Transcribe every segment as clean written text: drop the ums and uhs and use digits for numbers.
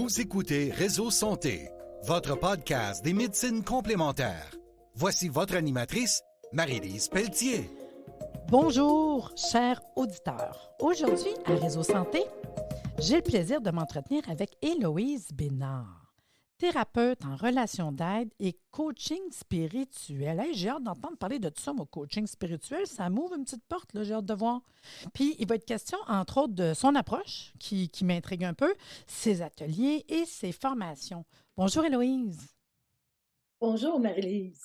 Vous écoutez Réseau Santé, votre podcast des médecines complémentaires. Voici votre animatrice, Marie-Lise Pelletier. Bonjour, chers auditeurs. Aujourd'hui, à Réseau Santé, j'ai le plaisir de m'entretenir avec Héloïse Bénard, thérapeute en relation d'aide et coaching spirituel. Hey, j'ai hâte d'entendre parler de tout ça, mon coaching spirituel. Ça m'ouvre une petite porte, là, j'ai hâte de voir. Puis, il va être question, entre autres, de son approche, qui m'intrigue un peu, ses ateliers et ses formations. Bonjour, Héloïse. Bonjour Marie-Lise.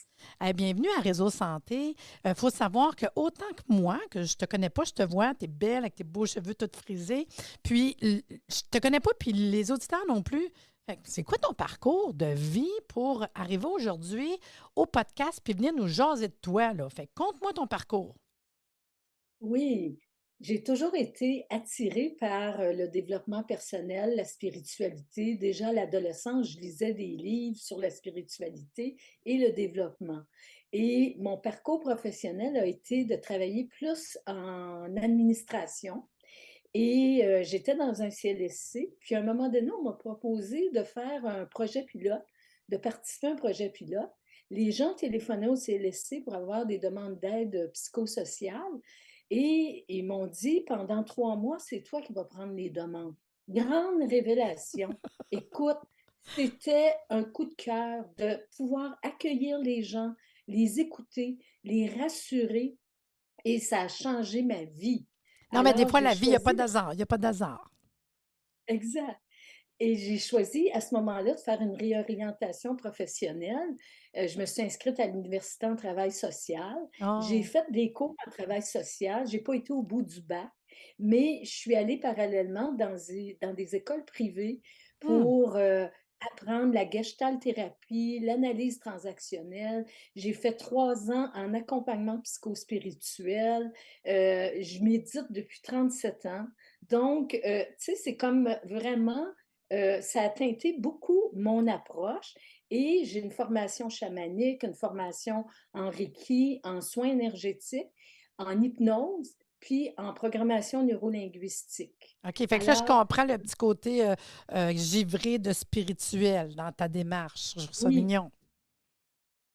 Bienvenue à Réseau Santé. Il faut savoir que autant que moi, que je te connais pas, je te vois, tu es belle avec tes beaux cheveux tout frisés. Puis, je te connais pas, puis les auditeurs non plus. Fait que c'est quoi ton parcours de vie pour arriver aujourd'hui au podcast puis venir nous jaser de toi, là? Fait que conte-moi ton parcours. Oui, j'ai toujours été attirée par le développement personnel, la spiritualité. Déjà à l'adolescence, je lisais des livres sur la spiritualité et le développement. Et mon parcours professionnel a été de travailler plus en administration. Et j'étais dans un CLSC. Puis à un moment donné, on m'a proposé de faire un projet pilote, de participer à un projet pilote. Les gens téléphonaient au CLSC pour avoir des demandes d'aide psychosociale. Et ils m'ont dit, pendant 3 mois, c'est toi qui vas prendre les demandes. Grande révélation. Écoute, c'était un coup de cœur de pouvoir accueillir les gens, les écouter, les rassurer. Et ça a changé ma vie. Non, mais des Alors, fois, j'ai la vie, il n'y a pas choisi, d'hasard. Il n'y a pas d'hasard. exact. Et j'ai choisi à ce moment-là de faire une réorientation professionnelle. Je me suis inscrite à l'université en travail social. J'ai Oh. fait des cours en travail social. J'ai pas été au bout du bac, mais je suis allée parallèlement dans des écoles privées Hmm. pour apprendre la gestalt thérapie, l'analyse transactionnelle. J'ai fait 3 ans en accompagnement psychospirituel. Je médite depuis 37 ans. Donc, tu sais, c'est comme vraiment ça a teinté beaucoup mon approche et j'ai une formation chamanique, une formation en Reiki, en soins énergétiques, en hypnose, puis en programmation neurolinguistique. OK. Fait que là, je Alors, comprends le petit côté givré de spirituel dans ta démarche. Je trouve ça oui, mignon.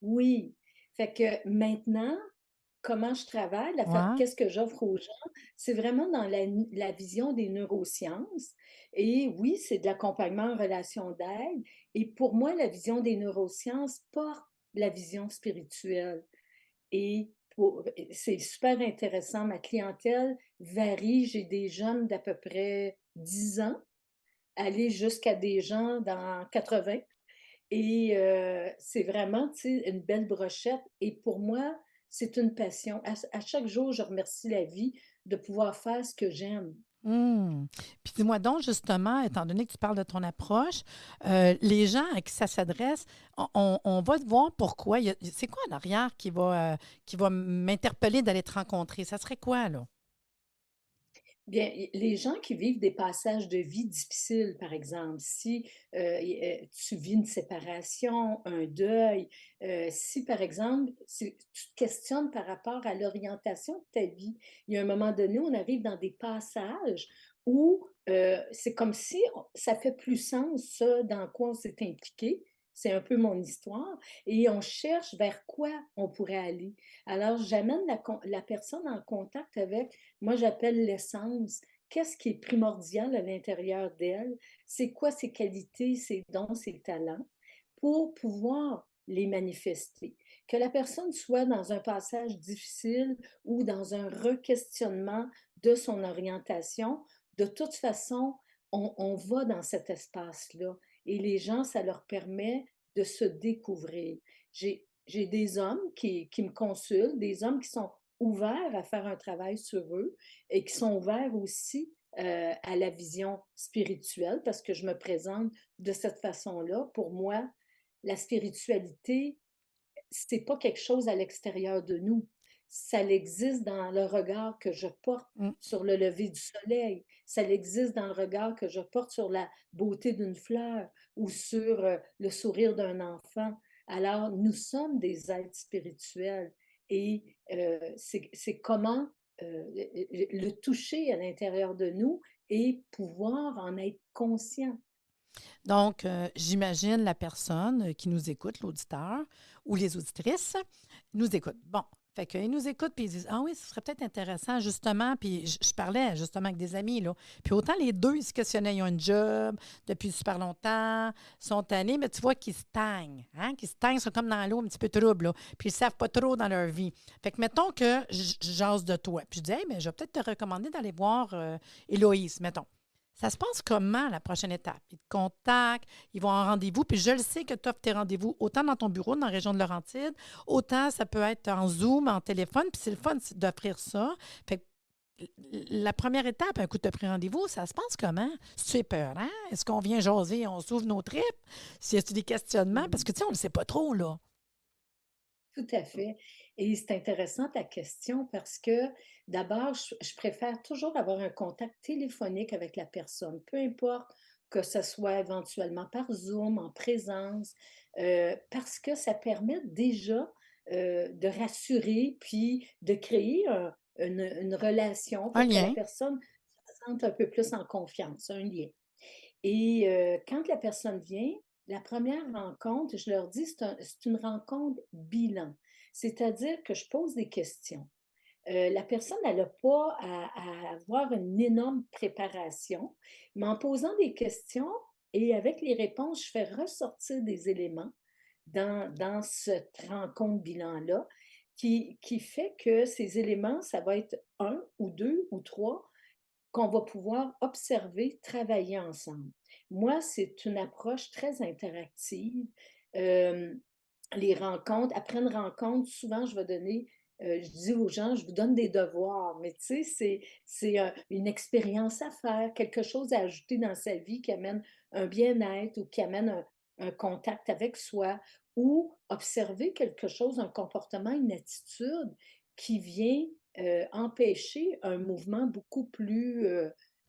oui. Fait que maintenant, comment je travaille, Ouais. qu'est-ce que j'offre aux gens, c'est vraiment dans la vision des neurosciences. Et oui, c'est de l'accompagnement en relation d'aide. Et pour moi, la vision des neurosciences porte la vision spirituelle. Et c'est super intéressant. Ma clientèle varie. J'ai des jeunes d'à peu près 10 ans, aller jusqu'à des gens dans 80. Et c'est vraiment, tu sais, une belle brochette. Et pour moi, c'est une passion. À chaque jour, je remercie la vie de pouvoir faire ce que j'aime. Hmm. Puis dis-moi donc, justement, étant donné que tu parles de ton approche, les gens à qui ça s'adresse, on va te voir pourquoi. C'est quoi en arrière qui va m'interpeller d'aller te rencontrer? Ça serait quoi, là? Bien, les gens qui vivent des passages de vie difficiles, par exemple, si tu vis une séparation, un deuil, si par exemple, si tu te questionnes par rapport à l'orientation de ta vie, il y a un moment donné, on arrive dans des passages où c'est comme si ça fait plus sens, ça, dans quoi on s'est impliqué. C'est un peu mon histoire. Et on cherche vers quoi on pourrait aller. Alors, j'amène la personne en contact avec moi, j'appelle l'essence. Qu'est-ce qui est primordial à l'intérieur d'elle? C'est quoi ses qualités, ses dons, ses talents pour pouvoir les manifester? Que la personne soit dans un passage difficile ou dans un requestionnement de son orientation, de toute façon, on va dans cet espace-là. Et les gens, ça leur permet de se découvrir. J'ai des hommes qui me consultent, des hommes qui sont ouverts à faire un travail sur eux et qui sont ouverts aussi à la vision spirituelle parce que je me présente de cette façon-là. Pour moi, la spiritualité, c'est pas quelque chose à l'extérieur de nous. Ça existe dans le regard que je porte Mm. sur le lever du soleil. Ça existe dans le regard que je porte sur la beauté d'une fleur ou sur le sourire d'un enfant. Alors, nous sommes des êtres spirituels et c'est comment le toucher à l'intérieur de nous et pouvoir en être conscient. Donc, j'imagine la personne qui nous écoute, l'auditeur ou les auditrices, nous écoute. Bon, fait qu'ils nous écoutent puis ils disent: Ah oui, ce serait peut-être intéressant, justement. Puis je parlais justement avec des amis, là. Puis autant les deux, ils se questionnaient, ils ont un job depuis super longtemps, sont tannés, mais tu vois qu'ils stagnent, hein? Qu'ils stagnent, ils sont comme dans l'eau un petit peu trouble, là. Puis ils ne savent pas trop dans leur vie. Fait que mettons que je jase de toi. Puis je dis: Hey, mais je vais peut-être te recommander d'aller voir Héloïse, mettons. Ça se passe comment la prochaine étape? Ils te contactent, ils vont en rendez-vous, puis je le sais que tu offres tes rendez-vous autant dans ton bureau, dans la région de Laurentide, autant ça peut être en Zoom, en téléphone, puis c'est le fun d'offrir ça. Fait que la première étape, un coup de pris rendez-vous, ça se passe comment? C'est peur, hein? Est-ce qu'on vient jaser, on s'ouvre nos tripes? S'il y a des questionnements? Parce que, tu sais, on ne le sait pas trop, là. Tout à fait. Et c'est intéressant ta question parce que d'abord, je préfère toujours avoir un contact téléphonique avec la personne, peu importe que ce soit éventuellement par Zoom, en présence, parce que ça permet déjà de rassurer puis de créer une relation Un pour que la lien. personne se sente un peu plus en confiance, un lien. Et quand la personne vient, la première rencontre, je leur dis, c'est une rencontre bilan. C'est-à-dire que je pose des questions. La personne, elle n'a pas à avoir une énorme préparation, mais en posant des questions et avec les réponses, je fais ressortir des éléments dans cette rencontre bilan-là qui fait que ces éléments, ça va être un ou deux ou trois qu'on va pouvoir observer, travailler ensemble. Moi, c'est une approche très interactive. Euh, les rencontres, après une rencontre, souvent, je vais donner, je dis aux gens, je vous donne des devoirs, mais tu sais, c'est une expérience à faire, quelque chose à ajouter dans sa vie qui amène un bien-être ou qui amène un contact avec soi ou observer quelque chose, un comportement, une attitude qui vient empêcher un mouvement beaucoup plus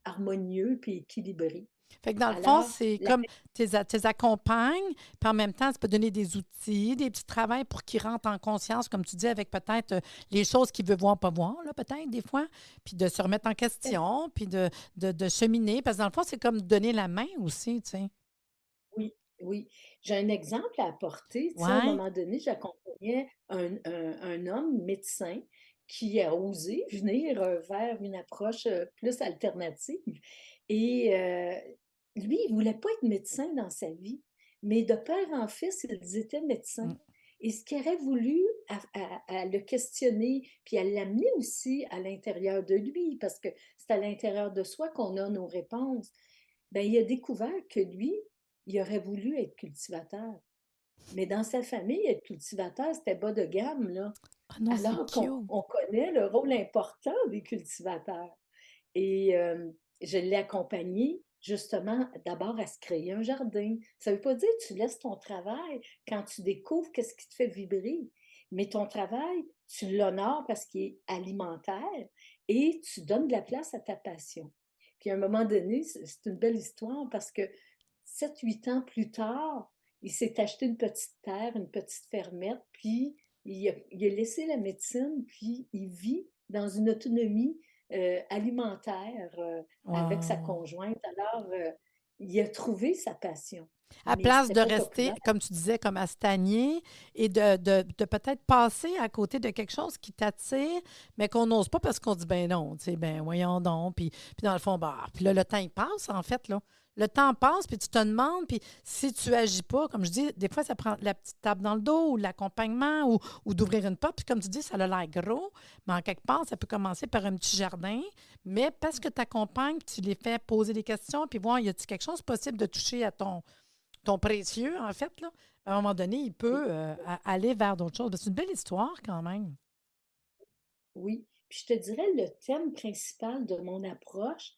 harmonieux puis équilibré. Fait que dans le fond, Alors, c'est la comme tes accompagnes, puis en même temps, tu peux donner des outils, des petits travails pour qu'ils rentrent en conscience, comme tu dis, avec peut-être les choses qu'ils veulent voir, pas voir, là, peut-être, des fois, puis de se remettre en question, puis de cheminer. Parce que dans le fond, c'est comme donner la main aussi, tu sais. Oui, oui. J'ai un exemple à apporter. Tu sais, à un Ouais. moment donné, j'accompagnais un homme médecin qui a osé venir vers une approche plus alternative. Et lui, il ne voulait pas être médecin dans sa vie, mais de père en fils, ils étaient médecins. Mm. Et ce qu'il aurait voulu à le questionner, puis à l'amener aussi à l'intérieur de lui, parce que c'est à l'intérieur de soi qu'on a nos réponses, ben, il a découvert que lui, il aurait voulu être cultivateur. Mais dans sa famille, être cultivateur, c'était bas de gamme, là. Ah non, c'est Alors qu'on cute. on connaît le rôle important des cultivateurs. Et je l'ai accompagné justement d'abord à se créer un jardin. Ça ne veut pas dire que tu laisses ton travail quand tu découvres qu'est-ce qui te fait vibrer, mais ton travail, tu l'honores parce qu'il est alimentaire et tu donnes de la place à ta passion. Puis à un moment donné, c'est une belle histoire parce que 7, 8 ans plus tard, il s'est acheté une petite terre, une petite fermette, puis il a laissé la médecine, puis il vit dans une autonomie alimentaire avec sa Wow. conjointe. Alors, il a trouvé sa passion, À mais place c'était de pas rester, populaire. comme tu disais, comme à stagner et de peut-être passer à côté de quelque chose qui t'attire, mais qu'on n'ose pas parce qu'on dit, ben non, tu sais, ben voyons donc. Puis dans le fond, bah, puis là, le temps, il passe, en fait, là. Le temps passe, puis tu te demandes, puis si tu agis pas, comme je dis, des fois, ça prend la petite tape dans le dos ou l'accompagnement ou d'ouvrir une porte. Puis comme tu dis, ça a l'air gros, mais en quelque part, ça peut commencer par un petit jardin. Mais parce que tu accompagnes, tu les fais poser des questions, puis voir, y a-t-il quelque chose possible de toucher à ton précieux, en fait, là, à un moment donné, il Oui, peut aller vers d'autres choses. Ben, c'est une belle histoire quand même. oui. Puis je te dirais, le thème principal de mon approche,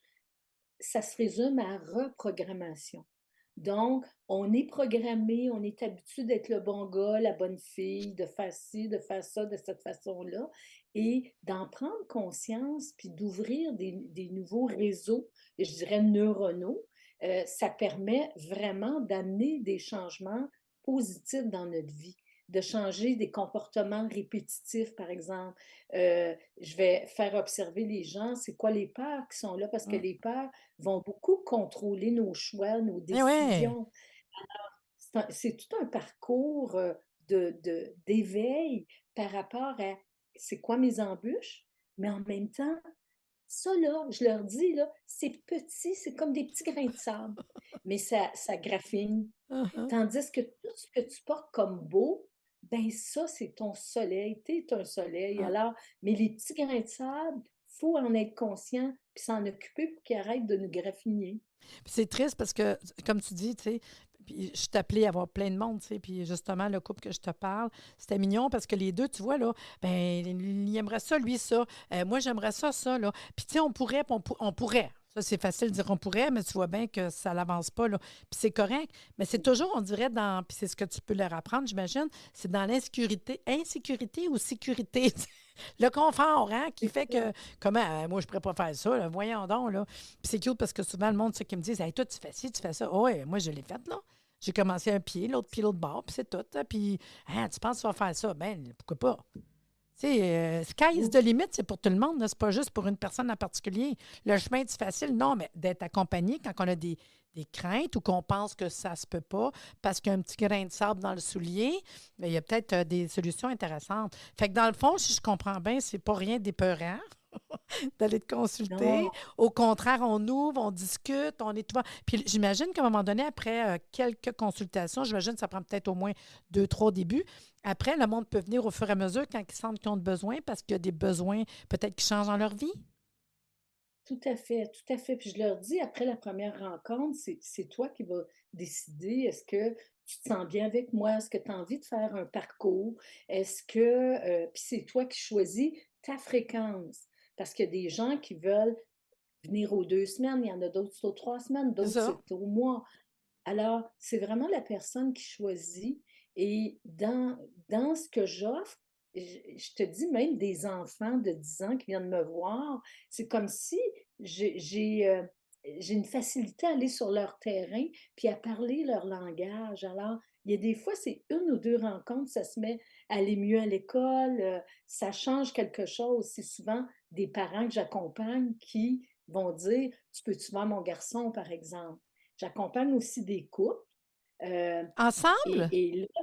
ça se résume à reprogrammation. Donc, on est programmé, on est habitué d'être le bon gars, la bonne fille, de faire ci, de faire ça de cette façon-là, et d'en prendre conscience, puis d'ouvrir des nouveaux réseaux, je dirais neuronaux, ça permet vraiment d'amener des changements positifs dans notre vie. de changer des comportements répétitifs, par exemple. Je vais faire observer les gens, c'est quoi les peurs qui sont là, parce que Mmh. les peurs vont beaucoup contrôler nos choix, nos Eh ouais! décisions. C'est tout un parcours, d'éveil par rapport à c'est quoi mes embûches, mais en même temps, ça là, je leur dis là, c'est petit, c'est comme des petits grains de sable, mais ça graffine. Mmh. Tandis que tout ce que tu portes comme beau, ben ça, c'est ton soleil, tu es un soleil. Mmh. Alors, mais les petits grains de sable, faut en être conscient puis s'en occuper pour qu'ils arrêtent de nous graffiner. Puis c'est triste parce que, comme tu dis, tu sais, puis je suis appelée à avoir plein de monde, tu sais, puis justement, le couple que je te parle, c'était mignon parce que les deux, tu vois, là, ben, il aimerait ça, lui, ça. Moi, j'aimerais ça, ça, là. Puis, tu sais, on pourrait. Ça, c'est facile de dire on pourrait, mais tu vois bien que ça n'avance pas, là. Puis c'est correct, mais c'est toujours, on dirait, puis c'est ce que tu peux leur apprendre, j'imagine, c'est dans insécurité ou sécurité. Le confort, hein, qui C'est fait ça. que, comment, moi, je ne pourrais pas faire ça, là, voyons donc, là. Puis c'est cute parce que souvent, le monde, ceux qui me disent, hey, toi, tu fais ci, tu fais ça. Oh, ouais, moi, je l'ai fait, là. J'ai commencé un pied, l'autre bord, puis c'est tout. Hein. Puis, hein, tu penses que tu vas faire ça? Ben, pourquoi pas? Tu sais, sky is Oui, the limit, c'est pour tout le monde, là. C'est pas juste pour une personne en particulier. Le chemin est facile, non, mais d'être accompagné quand on a des craintes ou qu'on pense que ça se peut pas parce qu'il y a un petit grain de sable dans le soulier, bien, il y a peut-être des solutions intéressantes. Fait que dans le fond, si je comprends bien, c'est pas rien d'épeurant d'aller te consulter. non. Au contraire, on ouvre, on discute, on est tout. Puis j'imagine qu'à un moment donné, après quelques consultations, j'imagine que ça prend peut-être au moins deux, trois débuts. Après, le monde peut venir au fur et à mesure quand ils sentent qu'ils ont besoin parce qu'il y a des besoins peut-être qui changent dans leur vie. Tout à fait, tout à fait. Puis je leur dis, après la première rencontre, c'est toi qui vas décider, est-ce que tu te sens bien avec moi? Est-ce que tu as envie de faire un parcours? Est-ce que, puis c'est toi qui choisis ta fréquence. Parce qu'il y a des gens qui veulent venir aux 2 semaines, il y en a d'autres, c'est aux 3 semaines, C'est d'autres, ça. c'est au mois. Alors, c'est vraiment la personne qui choisit et dans ce que j'offre, je te dis même des enfants de 10 ans qui viennent me voir, c'est comme si j'ai une facilité à aller sur leur terrain puis à parler leur langage. Alors, il y a des fois, c'est une ou 2 rencontres, ça se met à aller mieux à l'école, ça change quelque chose. C'est souvent des parents que j'accompagne qui vont dire: «Tu peux-tu voir mon garçon?» par exemple. J'accompagne aussi des couples, heu Ensemble? et là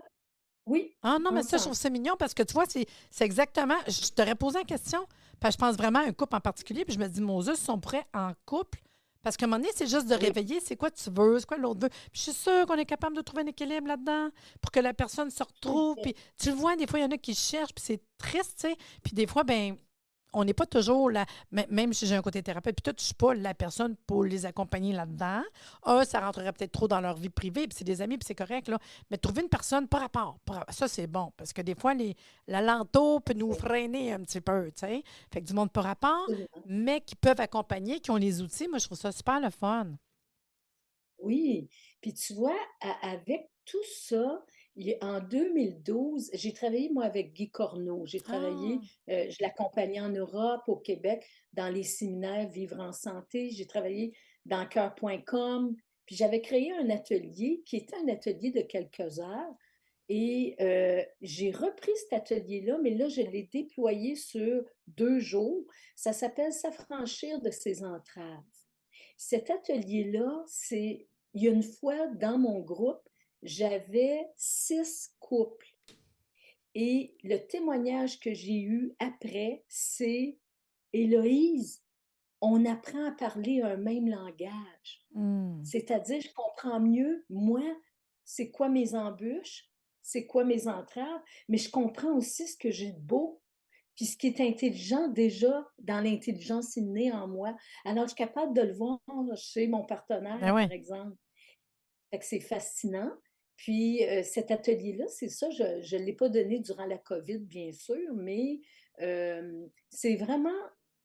oui, Ah non, mais ça, je trouve ensemble. ça mignon parce que tu vois, c'est exactement. Je t'aurais posé la question, parce que je pense vraiment à un couple en particulier, puis je me dis, Moses, si on pourrait en couple, parce qu'à un moment donné, c'est juste de Oui, réveiller, c'est quoi tu veux, c'est quoi l'autre veut. Puis je suis sûre qu'on est capable de trouver un équilibre là-dedans pour que la personne se tout à retrouve. fait. Puis tu le vois, des fois, il y en a qui cherchent, puis c'est triste, tu sais. Puis des fois, ben on n'est pas toujours là, même si j'ai un côté thérapeute, puis tout, je ne suis pas la personne pour les accompagner là-dedans. Ça rentrerait peut-être trop dans leur vie privée, puis c'est des amis, puis c'est correct, là. Mais trouver une personne par rapport, ça, c'est bon, parce que des fois, la lento peut nous Oui, freiner un petit peu, tu sais. Fait que du monde par rapport, absolument. mais qui peuvent accompagner, qui ont les outils, moi, je trouve ça super le fun. Oui, puis tu vois, avec tout ça, en 2012, j'ai travaillé moi avec Guy Corneau. J'ai travaillé, Ah! je l'accompagnais en Europe, au Québec, dans les séminaires Vivre en santé. J'ai travaillé dans cœur.com, puis j'avais créé un atelier qui était un atelier de quelques heures et j'ai repris cet atelier-là, mais là, je l'ai déployé sur 2 jours. Ça s'appelle «S'affranchir de ses entraves». Cet atelier-là, c'est il y a une fois dans mon groupe, j'avais 6 couples et le témoignage que j'ai eu après, c'est: «Héloïse, on apprend à parler un même langage». Mmh. C'est-à-dire, je comprends mieux, moi, c'est quoi mes embûches, c'est quoi mes entraves, mais je comprends aussi ce que j'ai de beau, puis ce qui est intelligent déjà dans l'intelligence innée en moi. Alors, je suis capable de le voir chez mon Ben partenaire, ouais. par exemple. Fait que c'est fascinant. Puis, cet atelier-là, c'est ça, je ne l'ai pas donné durant la COVID, bien sûr, mais c'est vraiment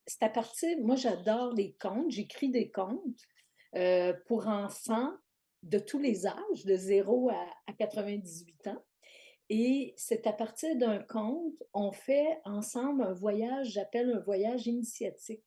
c'est à partir moi, j'adore les contes, j'écris des contes, pour enfants de tous les âges, de 0 à 98 ans et c'est à partir d'un conte, on fait ensemble un voyage, j'appelle un voyage initiatique.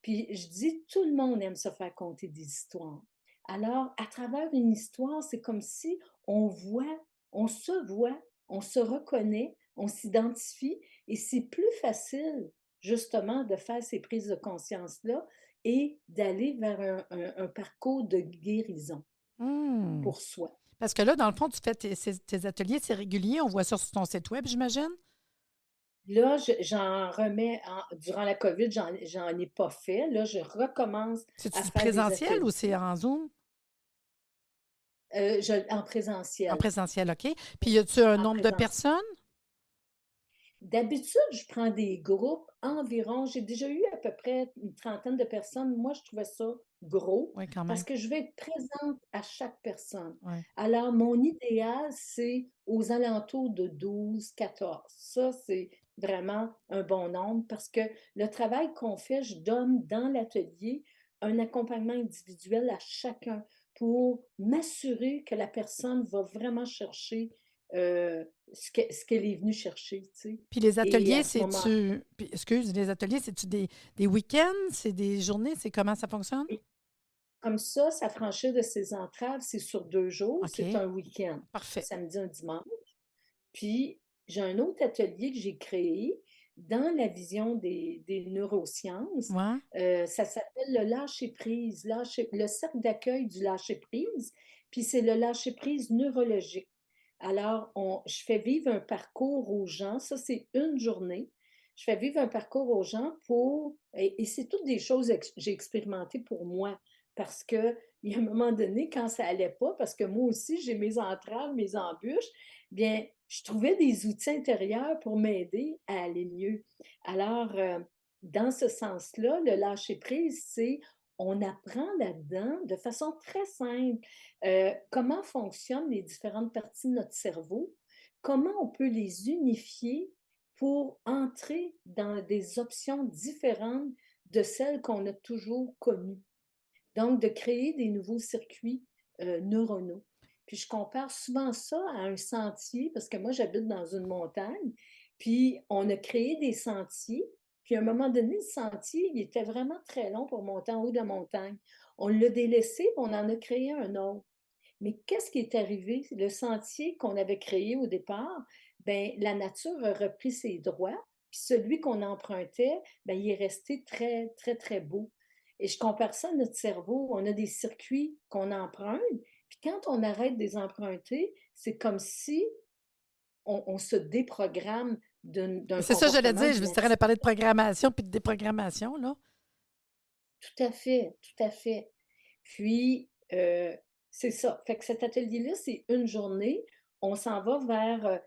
Puis je dis, tout le monde aime se faire conter des histoires. Alors, à travers une histoire, c'est comme si on voit, on se voit on se reconnaît, on s'identifie et c'est plus facile justement de faire ces prises de conscience-là et d'aller vers un parcours de guérison Hmm. pour soi. Parce que là, dans le fond, tu fais tes ateliers, c'est régulier. On voit ça sur ton site web, j'imagine? Là, j'en remets, durant la COVID, j'en ai pas fait. Là, je recommence à C'est-tu du faire des présentiel ou ateliers c'est en Zoom? en En présentiel. présentiel, OK. Puis, y a-tu un En nombre de présentiel. personnes? D'habitude, je prends des groupes environ. J'ai déjà eu à peu près une trentaine de personnes. Moi, je trouvais ça gros Oui, quand parce même. que je vais être présente à chaque personne. Oui. Alors, mon idéal, c'est aux alentours de 12, 14. Ça, c'est vraiment un bon nombre parce que le travail qu'on fait, je donne dans l'atelier un accompagnement individuel à chacun pour m'assurer que la personne va vraiment chercher euh, ce qu'elle est venue chercher, tu sais. Puis les Et ateliers, à ce moment, c'est-tu. Puis, excuse, les ateliers, c'est-tu des week-ends? C'est des journées? C'est comment ça fonctionne? comme ça, s'affranchir de ses entraves, c'est sur 2 jours, c'est OK. un week-end, un Parfait. samedi, un dimanche. Puis, j'ai un autre atelier que j'ai créé dans la vision des neurosciences. Ouais. Ça s'appelle le lâcher-prise, le cercle d'accueil du lâcher-prise. Puis, c'est le lâcher-prise neurologique. Alors, je fais vivre un parcours aux gens. Ça, c'est une journée. Je fais vivre un parcours aux gens et c'est toutes des choses que j'ai expérimentées pour moi. Parce que, il y a un moment donné, quand ça allait pas, parce que moi aussi, j'ai mes entraves, mes embûches, bien, je trouvais des outils intérieurs pour m'aider à aller mieux. Alors, dans ce sens-là, le lâcher-prise, c'est on apprend là-dedans de façon très simple comment fonctionnent les différentes parties de notre cerveau, comment on peut les unifier pour entrer dans des options différentes de celles qu'on a toujours connues. Donc, de créer des nouveaux circuits neuronaux. Puis je compare souvent ça à un sentier, parce que moi, j'habite dans une montagne, puis on a créé des sentiers, puis à un moment donné, le sentier, il était vraiment très long pour monter en haut de la montagne. On l'a délaissé, puis on en a créé un autre. Mais qu'est-ce qui est arrivé? Le sentier qu'on avait créé au départ, ben, la nature a repris ses droits, puis celui qu'on empruntait, ben, il est resté très, très, très beau. Et je compare ça à notre cerveau. On a des circuits qu'on emprunte, puis quand on arrête de les emprunter, c'est comme si on se déprogramme d'un C'est ça, j'allais comportement, dire. Je d'une vous dirais de attitude. parler de programmation puis de déprogrammation, là. Tout à fait, tout à fait. Puis, c'est ça. Fait que cet atelier-là, c'est une journée. On s'en va vers...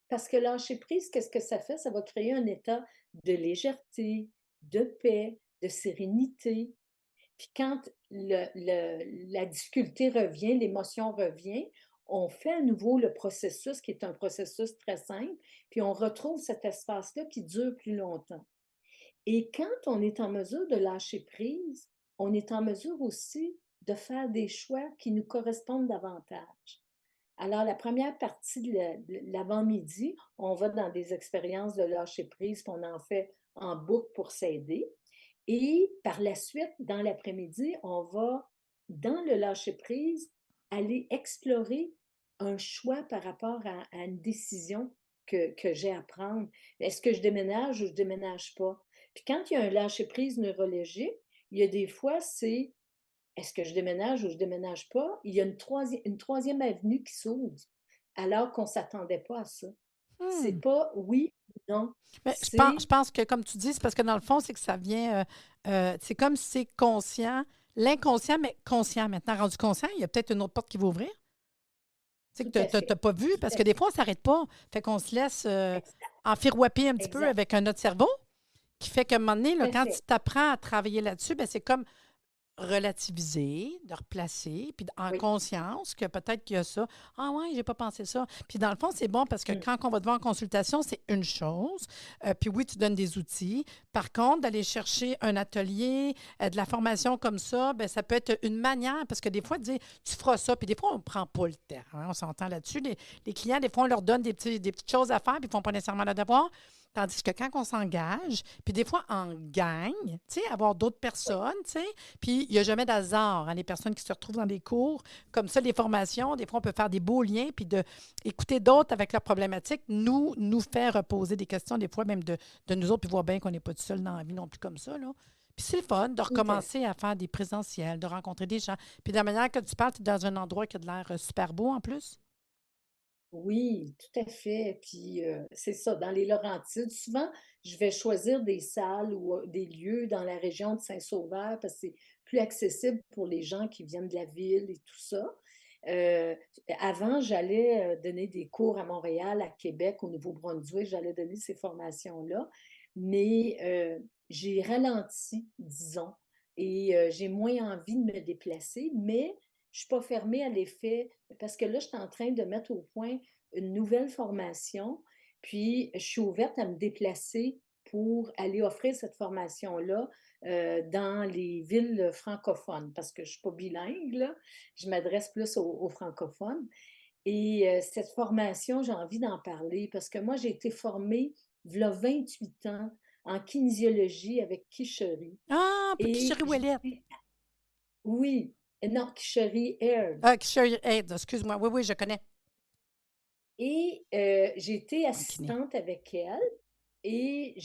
parce que lâcher prise, qu'est-ce que ça fait? Ça va créer un état de légèreté, de paix, de sérénité. Puis quand la difficulté revient, l'émotion revient, on fait à nouveau le processus qui est un processus très simple, puis on retrouve cet espace-là qui dure plus longtemps. Et quand on est en mesure de lâcher prise, on est en mesure aussi de faire des choix qui nous correspondent davantage. Alors, la première partie de l'avant-midi, on va dans des expériences de lâcher prise, puis on en fait en boucle pour s'aider. Et par la suite, dans l'après-midi, on va, dans le lâcher-prise, aller explorer un choix par rapport à une décision que j'ai à prendre. Est-ce que je déménage ou je déménage pas? Puis quand il y a un lâcher-prise neurologique, il y a des fois, c'est est-ce que je déménage ou je déménage pas? Il y a une troisième avenue qui s'ouvre, alors qu'on ne s'attendait pas à ça. C'est Hmm. pas oui ou non, Mais je c'est pense que, comme tu dis, c'est parce que dans le fond, c'est que ça vient. C'est comme si c'est conscient, l'inconscient, mais conscient. Maintenant, rendu conscient, il y a peut-être une autre porte qui va ouvrir. Tu sais, tout que à tu n'as fait, pas vu, tout parce à que des fait. fois, on ne s'arrête pas. Fait qu'on se laisse Exact, enfirouapper un petit peu exact, avec un autre cerveau, qui fait qu'à un moment donné, tout là, à quand tu fait. t'apprends à travailler là-dessus, ben, c'est comme relativiser, de replacer, puis en Oui. conscience que peut-être qu'il y a ça. Ah ouais, j'ai pas pensé ça. Puis dans le fond, c'est bon parce que Mmh. quand on va te voir en consultation, c'est une chose. Puis oui, tu donnes des outils. Par contre, d'aller chercher un atelier, de la formation comme ça, ben ça peut être une manière, parce que des fois, dire tu feras ça, puis des fois, on ne prend pas le temps. Hein, on s'entend là-dessus. Les clients, des fois, on leur donne des petites choses à faire, puis ils ne font pas nécessairement le devoir. Tandis que quand on s'engage, puis des fois en gagne, tu sais, avoir d'autres personnes, tu sais, puis il n'y a jamais d'hasard, hein, les personnes qui se retrouvent dans des cours, comme ça, les formations, des fois, on peut faire des beaux liens, puis de écouter d'autres avec leurs problématiques, nous faire poser des questions, des fois même de nous autres, puis voir bien qu'on n'est pas tout seul dans la vie non plus comme ça, là. Puis c'est le fun de Tout à fait. recommencer à faire des présentiels, de rencontrer des gens. Puis de la manière que tu parles, tu es dans un endroit qui a de l'air super beau en plus. Oui, tout à fait. Puis c'est ça, dans les Laurentides, souvent, je vais choisir des salles ou des lieux dans la région de Saint-Sauveur parce que c'est plus accessible pour les gens qui viennent de la ville et tout ça. Euh, Avant, j'allais donner des cours à Montréal, à Québec, au Nouveau-Brunswick, j'allais donner ces formations-là, mais j'ai ralenti, disons, et j'ai moins envie de me déplacer, mais je ne suis pas fermée à l'effet, parce que là, je suis en train de mettre au point une nouvelle formation, puis je suis ouverte à me déplacer pour aller offrir cette formation-là dans les villes francophones, parce que je ne suis pas bilingue, là. Je m'adresse plus aux francophones. Et cette formation, j'ai envie d'en parler parce que moi, j'ai été formée il y a 28 ans en kinésiologie avec Kichery. Ah, Et Picherie Ouellette. oui, non, Kichery Air. Ah, Picherie Aide, excuse-moi. Oui, oui, je connais. Et j'ai été En kiné. assistante avec elle et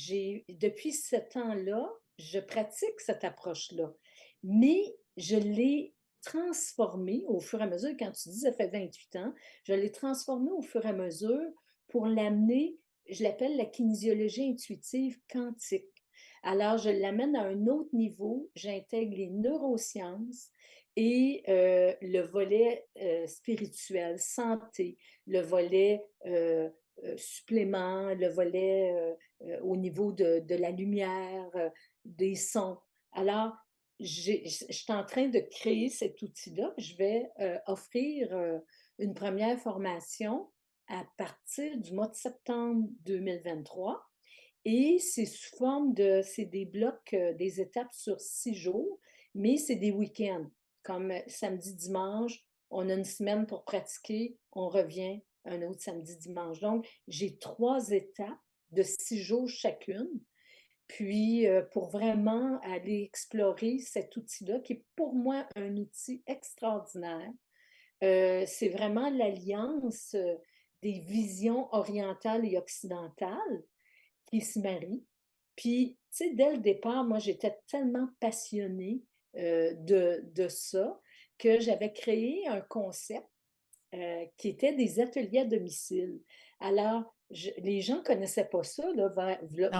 depuis ce temps-là, je pratique cette approche-là. Mais je l'ai transformée au fur et à mesure, quand tu dis ça fait 28 ans, je l'ai transformée au fur et à mesure pour l'amener, je l'appelle la kinésiologie intuitive quantique. Alors, je l'amène à un autre niveau, j'intègre les neurosciences et le volet spirituel, santé, le volet supplément, le volet au niveau de la lumière, des sons. Alors, je suis en train de créer cet outil-là. Je vais offrir une première formation à partir du mois de septembre 2023. Et c'est sous forme c'est des blocs, des étapes sur 6 jours, mais c'est des week-ends. Comme samedi, dimanche, on a une semaine pour pratiquer, on revient un autre samedi, dimanche. Donc, j'ai 3 étapes de 6 jours chacune. Puis, pour vraiment aller explorer cet outil-là, qui est pour moi un outil extraordinaire, c'est vraiment l'alliance des visions orientales et occidentales qui se marient. Puis, tu sais, dès le départ, moi, j'étais tellement passionnée de ça que j'avais créé un concept qui était des ateliers à domicile. Alors, les gens ne connaissaient pas ça, là,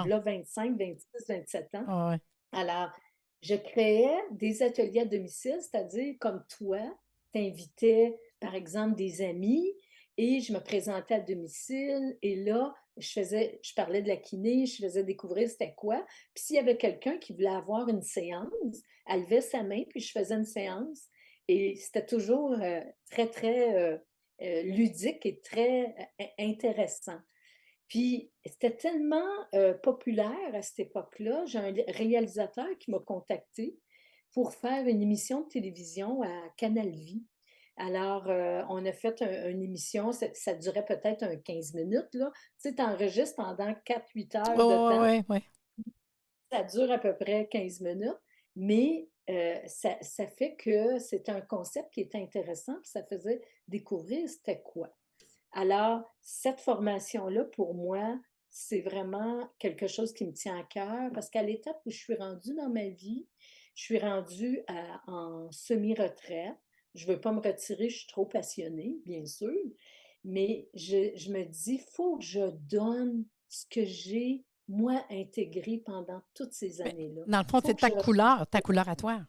Non. 25, 26, 27 ans. Ah, ouais. Alors, je créais des ateliers à domicile, c'est-à-dire comme toi, t'invitais, par exemple, des amis et je me présentais à domicile et là, je parlais de la kiné, je faisais découvrir c'était quoi. Puis s'il y avait quelqu'un qui voulait avoir une séance, elle levait sa main, puis je faisais une séance. Et c'était toujours très, très ludique et très intéressant. Puis, c'était tellement populaire à cette époque-là. J'ai un réalisateur qui m'a contacté pour faire une émission de télévision à Canal Vie. Alors, on a fait une émission, ça durait peut-être 15 minutes, là. Tu sais, tu enregistres pendant 4-8 heures de Oh, temps. ouais, ouais. Ça dure à peu près 15 minutes, mais ça fait que c'est un concept qui est intéressant, puis ça faisait découvrir c'était quoi. Alors, cette formation-là, pour moi, c'est vraiment quelque chose qui me tient à cœur parce qu'à l'étape où je suis rendue dans ma vie, je suis rendue en semi-retraite. Je ne veux pas me retirer, je suis trop passionnée, bien sûr, mais je me dis, il faut que je donne ce que j'ai, moi, intégré pendant toutes ces Mais années-là. dans le fond, Il faut c'est que je... ta couleur à toi.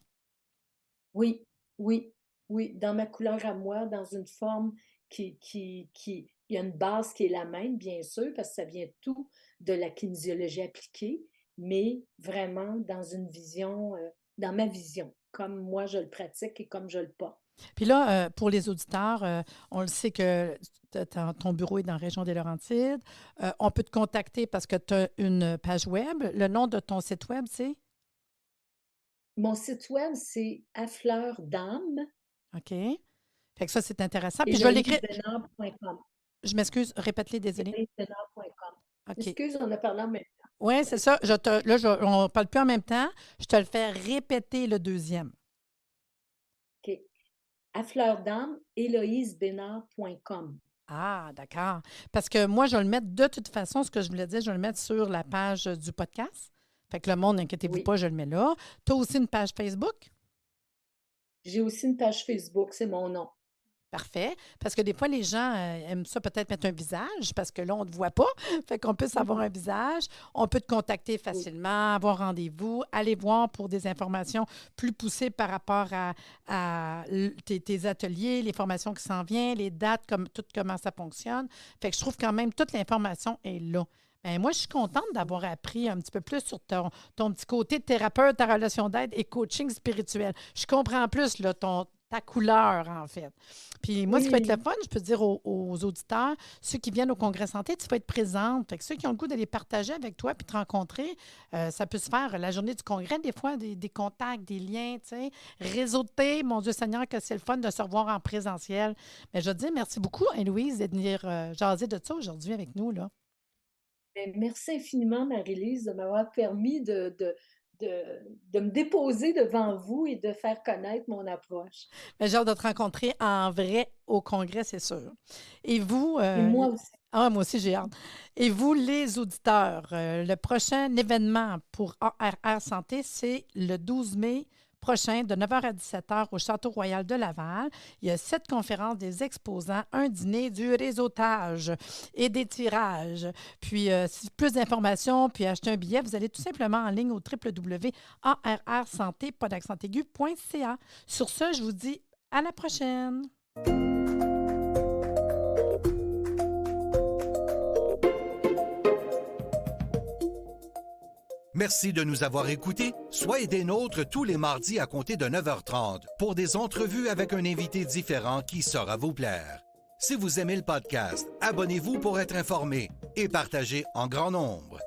Oui, oui, oui, dans ma couleur à moi, dans une forme il y a une base qui est la même, bien sûr, parce que ça vient tout de la kinésiologie appliquée, mais vraiment dans une vision, dans ma vision, comme moi je le pratique et comme je le porte. Puis là, pour les auditeurs, on le sait que ton bureau est dans la région des Laurentides. On peut te contacter parce que tu as une page web. Le nom de ton site web, c'est? Mon site web, c'est À fleur d'âme OK. Fait que ça, c'est intéressant. et Puis je vais l'écrire. louisebenard.com. Je m'excuse, répète-les, Et désolée. louisebenard.com. OK. Excuse, on a parlé en même temps. Oui, c'est ça. On ne parle plus en même temps. Je te le fais répéter le deuxième. OK. À fleur d'âme, héloïsebénard.com. Ah, d'accord. Parce que moi, je vais le mettre de toute façon, ce que je voulais dire, je vais le mettre sur la page du podcast. Fait que le monde, inquiétez-vous Oui. pas, je le mets là. Tu as aussi une page Facebook? J'ai aussi une page Facebook, c'est mon nom. Parfait. Parce que des fois, les gens aiment ça peut-être mettre un visage parce que là, on ne te voit pas. Fait qu'on peut savoir un visage. On peut te contacter facilement, avoir rendez-vous, aller voir pour des informations plus poussées par rapport à tes ateliers, les formations qui s'en viennent, les dates, tout comment ça fonctionne. Fait que je trouve quand même toute l'information est là. Bien, moi, je suis contente d'avoir appris un petit peu plus sur ton petit côté de thérapeute, ta relation d'aide et coaching spirituel. Je comprends plus là, ta couleur, en fait. Puis moi, ce qui va être le Oui. fun, je peux dire aux auditeurs, ceux qui viennent au Congrès Santé, tu vas être présente. Fait que ceux qui ont le goût de les partager avec toi puis te rencontrer, ça peut se faire la journée du Congrès, des fois, des contacts, des liens, tu sais. Réseauter, mon Dieu Seigneur, que c'est le fun de se revoir en présentiel. Mais je veux dire, merci beaucoup, Anne-Louise, de venir jaser de ça aujourd'hui avec nous, là. Ben, merci infiniment, Marie-Lise, de m'avoir permis de me déposer devant vous et de faire connaître mon approche. Mais j'ai hâte de te rencontrer en vrai au Congrès, c'est sûr. Et vous, Et moi aussi. moi aussi, j'ai hâte. Et vous, les auditeurs, le prochain événement pour ARR Santé, c'est le 12 mai prochain, de 9h à 17h au Château Royal de Laval. Il y a 7 conférences des exposants, un dîner, du réseautage et des tirages. Puis, plus d'informations, puis acheter un billet, vous allez tout simplement en ligne au www.arrsanté.ca. Sur ce, je vous dis à la prochaine. Merci de nous avoir écoutés. Soyez des nôtres tous les mardis à compter de 9h30 pour des entrevues avec un invité différent qui saura vous plaire. Si vous aimez le podcast, abonnez-vous pour être informé et partagez en grand nombre.